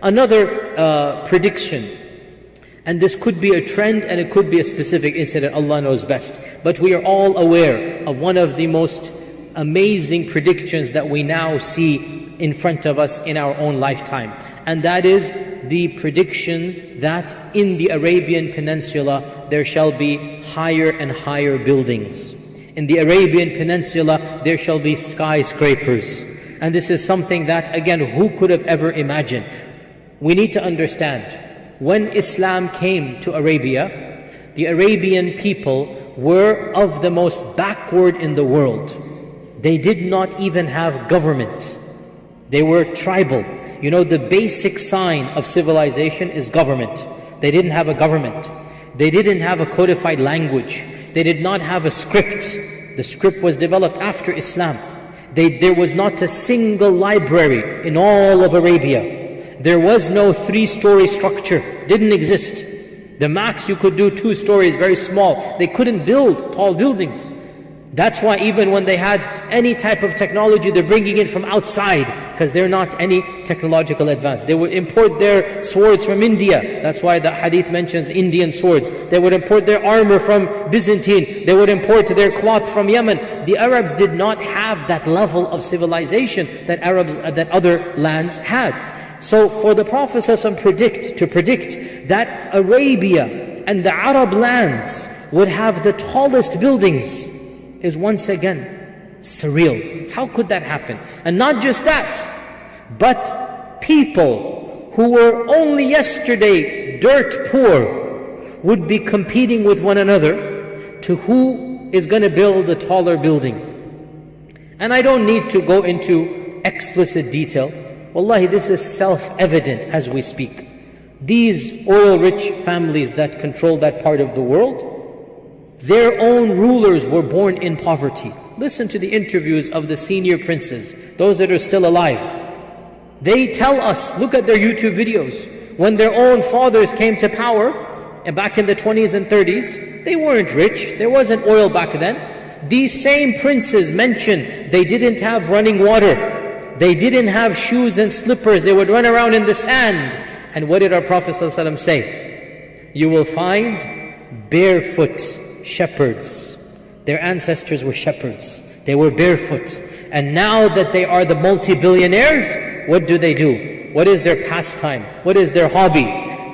Another prediction, and this could be a trend and it could be a specific incident, Allah knows best. But we are all aware of one of the most amazing predictions that we now see in front of us in our own lifetime. And that is the prediction that in the Arabian Peninsula there shall be higher and higher buildings. In the Arabian Peninsula there shall be skyscrapers. And this is something that, again, who could have ever imagined? We need to understand, when Islam came to Arabia, the Arabian people were of the most backward in the world. They did not even have government. They were tribal. You know, the basic sign of civilization is government. They didn't have a government. They didn't have a codified language. They did not have a script. The script was developed after Islam. There was not a single library in all of Arabia. There was no 3-story structure, didn't exist. The max you could do 2 stories, very small. They couldn't build tall buildings. That's why even when they had any type of technology, they're bringing it from outside, because they're not any technological advance. They would import their swords from India. That's why the hadith mentions Indian swords. They would import their armor from Byzantine. They would import their cloth from Yemen. The Arabs did not have that level of civilization that other lands had. So for the Prophet ﷺ to predict that Arabia and the Arab lands would have the tallest buildings is once again surreal. How could that happen? And not just that, but people who were only yesterday dirt poor would be competing with one another to who is going to build the taller building. And I don't need to go into explicit detail. Wallahi, this is self-evident as we speak. These oil-rich families that control that part of the world, their own rulers were born in poverty. Listen to the interviews of the senior princes, those that are still alive. They tell us, look at their YouTube videos, when their own fathers came to power, and back in the 20s and 30s, they weren't rich, there wasn't oil back then. These same princes mentioned they didn't have running water. They didn't have shoes and slippers. They would run around in the sand. And what did our Prophet ﷺ say? You will find barefoot shepherds. Their ancestors were shepherds. They were barefoot. And now that they are the multi-billionaires, what do? What is their pastime? What is their hobby?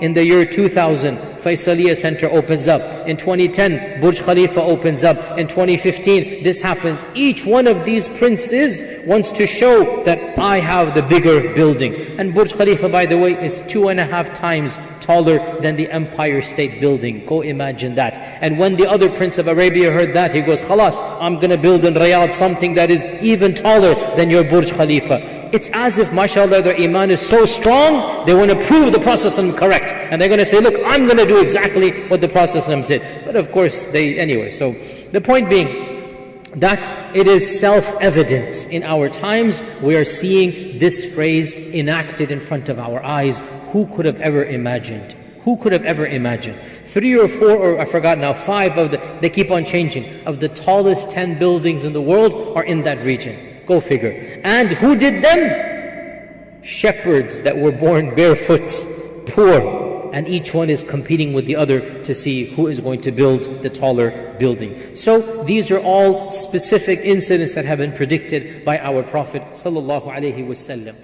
In the year 2000, Faisaliya Center opens up. In 2010, Burj Khalifa opens up. In 2015, this happens. Each one of these princes wants to show that I have the bigger building. And Burj Khalifa, by the way, is 2.5 times taller than the Empire State Building. Go imagine that. And when the other prince of Arabia heard that, he goes, Khalas, I'm going to build in Riyadh something that is even taller than your Burj Khalifa. It's as if, mashallah, their iman is so strong, they want to prove the Prophet correct. And they're going to say, look, I'm going to do exactly what the Prophet said. But of course, anyway. So the point being that it is self-evident in our times. We are seeing this phrase enacted in front of our eyes. Who could have ever imagined? Who could have ever imagined? 3 or 4, or I forgot now, 5 they keep on changing, of the tallest 10 buildings in the world are in that region. Go figure. And who did them? Shepherds that were born barefoot, poor. And each one is competing with the other to see who is going to build the taller building. So these are all specific incidents that have been predicted by our Prophet ﷺ.